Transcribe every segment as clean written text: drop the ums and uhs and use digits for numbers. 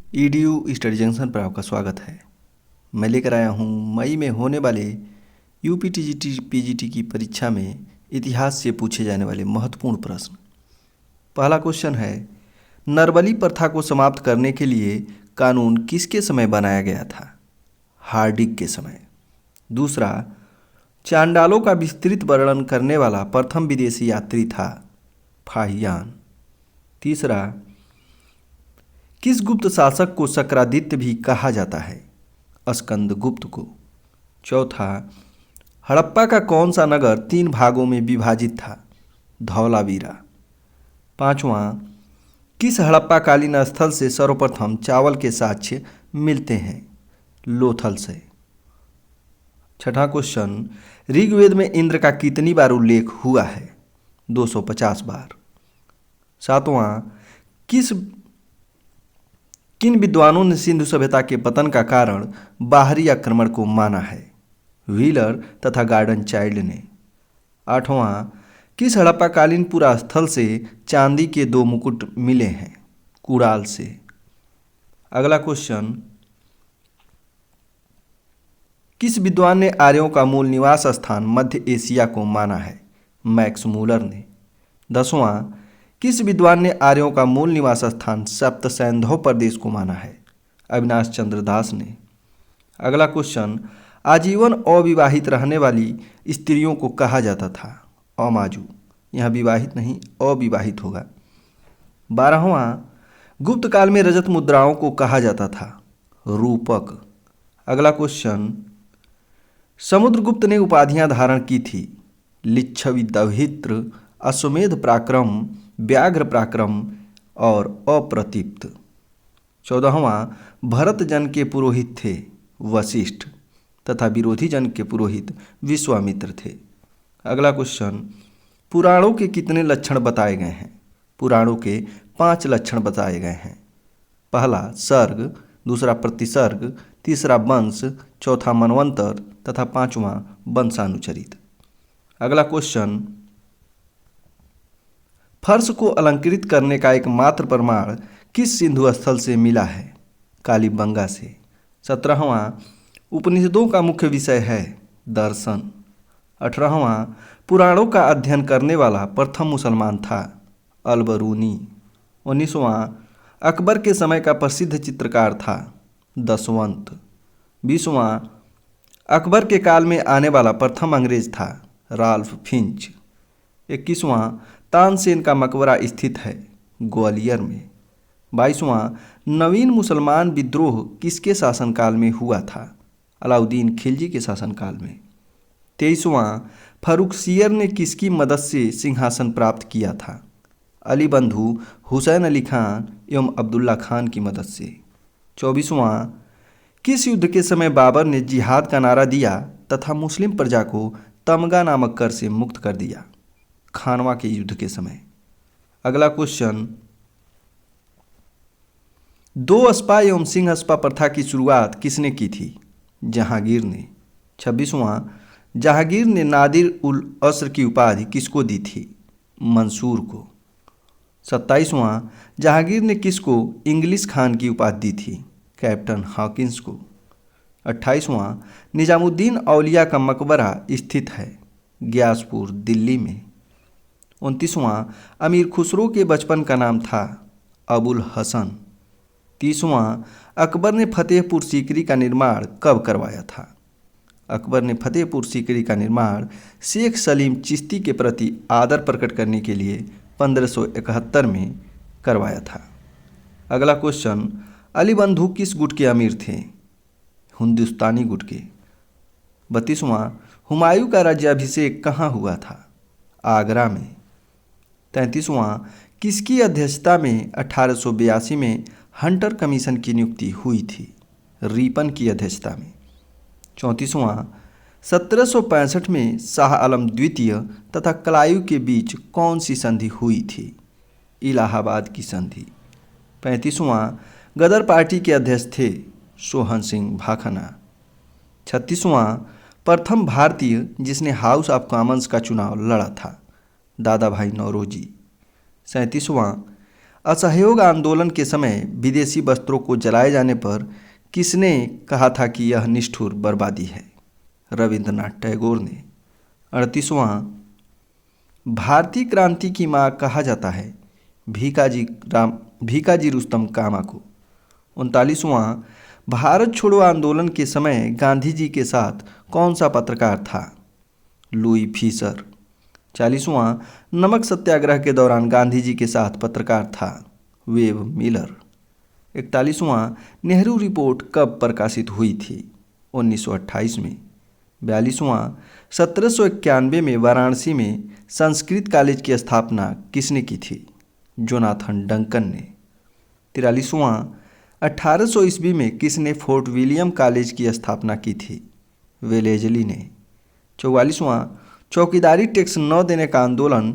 EDU study junction पर आपका स्वागत है। मैं लेकर आया हूँ मई में होने वाले यूपीटीजीटी पीजीटी की परीक्षा में इतिहास से पूछे जाने वाले महत्वपूर्ण प्रश्न। पहला क्वेश्चन है, नरबली प्रथा को समाप्त करने के लिए कानून किसके समय बनाया गया था? हार्डिंग के समय। दूसरा, चांडालों का विस्तृत वर्णन करने वाला प्रथम विदेशी यात्री था फाहियान। तीसरा, किस गुप्त शासक को शक्रादित्य भी कहा जाता है? स्कंदगुप्त को। चौथा, हड़प्पा का कौन सा नगर 3 भागों में विभाजित था? धौलावीरा। पांचवा, किस हड़प्पाकालीन स्थल से सर्वप्रथम चावल के साक्ष्य मिलते हैं? लोथल से। छठा क्वेश्चन, ऋग्वेद में इंद्र का कितनी बार उल्लेख हुआ है? 250 बार। सातवां, किन विद्वानों ने सिंधु सभ्यता के पतन का कारण बाहरी आक्रमण को माना है? व्हीलर तथा गार्डन चाइल्ड ने। आठवां, किस हड़प्पाकालीन पुरा स्थल से चांदी के 2 मुकुट मिले हैं? कुड़ाल से। अगला क्वेश्चन, किस विद्वान ने आर्यों का मूल निवास स्थान मध्य एशिया को माना है? मैक्स मूलर ने। 10वां, किस विद्वान ने आर्यों का मूल निवास स्थान सप्त सैंधव प्रदेश को माना है? अविनाश चंद्र दास ने। अगला क्वेश्चन, आजीवन अविवाहित रहने वाली स्त्रियों को कहा जाता था? अमाजू। यहाँ विवाहित नहीं, अविवाहित होगा। 12वां, गुप्त काल में रजत मुद्राओं को कहा जाता था? रूपक। अगला क्वेश्चन, समुद्रगुप्त ने उपाधियां धारण की थी? लिच्छवि, दभित्र, अश्वमेध पराक्रम, व्याघ्र पराक्रम और अप्रतिप्त। 14वां, भरत जन के पुरोहित थे वशिष्ठ तथा विरोधी जन के पुरोहित विश्वामित्र थे। अगला क्वेश्चन, पुराणों के कितने लक्षण बताए गए हैं? पुराणों के 5 लक्षण बताए गए हैं। पहला सर्ग, दूसरा प्रतिसर्ग, तीसरा वंश, चौथा मनवंतर तथा 5वां वंशानुचरित। अगला क्वेश्चन, फर्श को अलंकृत करने का एकमात्र प्रमाण किस सिंधु स्थल से मिला है? कालीबंगा से। 17वां, उपनिषदों का मुख्य विषय है दर्शन। 18वां, पुराणों का अध्ययन करने वाला प्रथम मुसलमान था अलबरूनी। 19वां, अकबर के समय का प्रसिद्ध चित्रकार था दशवंत। 20वां, अकबर के काल में आने वाला प्रथम अंग्रेज था राल्फ फिंच। 21वां, तानसेन का मकबरा स्थित है ग्वालियर में। 22वां, नवीन मुसलमान विद्रोह किसके शासनकाल में हुआ था? अलाउद्दीन खिलजी के शासनकाल में। 23वां, फर्रुखसियर ने किसकी मदद से सिंहासन प्राप्त किया था? अली बंधु हुसैन अली खान एवं अब्दुल्ला खान की मदद से। 24वां, किस युद्ध के समय बाबर ने जिहाद का नारा दिया तथा मुस्लिम प्रजा को तमगा नामक कर से मुक्त कर दिया? खानवा के युद्ध के समय। अगला क्वेश्चन, 2 अस्पा एवं सिंह अस्पा प्रथा की शुरुआत किसने की थी? जहांगीर ने। 26वां, जहांगीर ने नादिर उल अस्र की उपाधि किसको दी थी? मंसूर को। 27वां, जहांगीर ने किसको इंग्लिश खान की उपाधि दी थी? कैप्टन हॉकिंस को। 28वां, निजामुद्दीन औलिया का मकबरा स्थित है ग्यासपुर दिल्ली में। 29वां, अमीर खुसरो के बचपन का नाम था अबुल हसन। 30वां, अकबर ने फतेहपुर सीकरी का निर्माण कब करवाया था? अकबर ने फतेहपुर सीकरी का निर्माण शेख सलीम चिश्ती के प्रति आदर प्रकट करने के लिए 1571 में करवाया था। अगला क्वेश्चन, अली बंधु किस गुट के अमीर थे? हिंदुस्तानी गुट के। 32वां, हुमायूं का राज्याभिषेक कहाँ हुआ था? आगरा में। 33वां, किसकी अध्यक्षता में 1882 में हंटर कमीशन की नियुक्ति हुई थी? रीपन की अध्यक्षता में। 34वां, 1765 में शाह आलम द्वितीय तथा कलायू के बीच कौन सी संधि हुई थी? इलाहाबाद की संधि। 35वां, गदर पार्टी के अध्यक्ष थे सोहन सिंह भाखना। 36वां, प्रथम भारतीय जिसने हाउस ऑफ कॉमन्स का चुनाव लड़ा था दादा भाई नौरोजी। 37वां, असहयोग आंदोलन के समय विदेशी वस्त्रों को जलाए जाने पर किसने कहा था कि यह निष्ठुर बर्बादी है? रविंद्रनाथ टैगोर ने। 38वां, भारतीय क्रांति की माँ कहा जाता है भीकाजी रुस्तम कामा को। 39वां, भारत छोड़ो आंदोलन के समय गांधी जी के साथ कौन सा पत्रकार था? Louis Fisher. 40वां, नमक सत्याग्रह के दौरान गांधी जी के साथ पत्रकार था वेब मिलर। 41वां, नेहरू रिपोर्ट कब प्रकाशित हुई थी? 1928 में। 42वां, 1791 में वाराणसी में संस्कृत कॉलेज की स्थापना किसने की थी? जोनाथन डंकन ने। 43वां, 1800 ईस्वी में किसने फोर्ट विलियम कॉलेज की स्थापना की थी? वेलेजली ने। 44वां, चौकीदारी टैक्स न देने का आंदोलन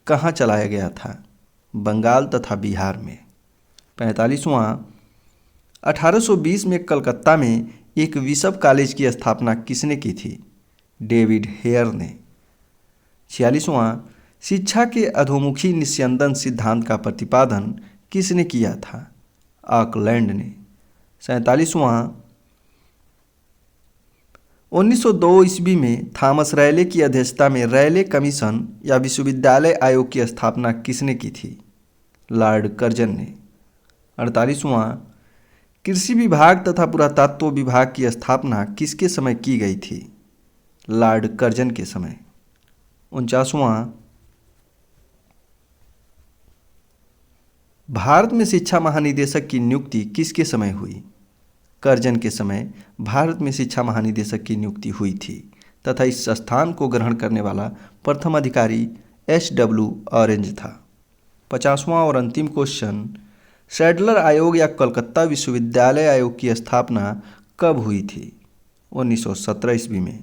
कहाँ चलाया गया था? बंगाल तथा बिहार में। 45वां, 1820 में कलकत्ता में एक बिशप कॉलेज की स्थापना किसने की थी? डेविड हेयर ने। 46वां, शिक्षा के अधोमुखी निस्यंदन सिद्धांत का प्रतिपादन किसने किया था? ऑकलैंड ने। 47वां, 1902 ईस्वी में थॉमस रैले की अध्यक्षता में रैले कमीशन या विश्वविद्यालय आयोग की स्थापना किसने की थी? लॉर्ड कर्जन ने। 48वां, कृषि विभाग तथा पुरातत्व विभाग की स्थापना किसके समय की गई थी? लॉर्ड कर्जन के समय। 49वां, भारत में शिक्षा महानिदेशक की नियुक्ति किसके समय हुई? कर्जन के समय भारत में शिक्षा महानिदेशक की नियुक्ति हुई थी तथा इस स्थान को ग्रहण करने वाला प्रथम अधिकारी SW ऑरेंज था। 50वां और अंतिम क्वेश्चन, सैडलर आयोग या कलकत्ता विश्वविद्यालय आयोग की स्थापना कब हुई थी? 1917 ईस्वी में।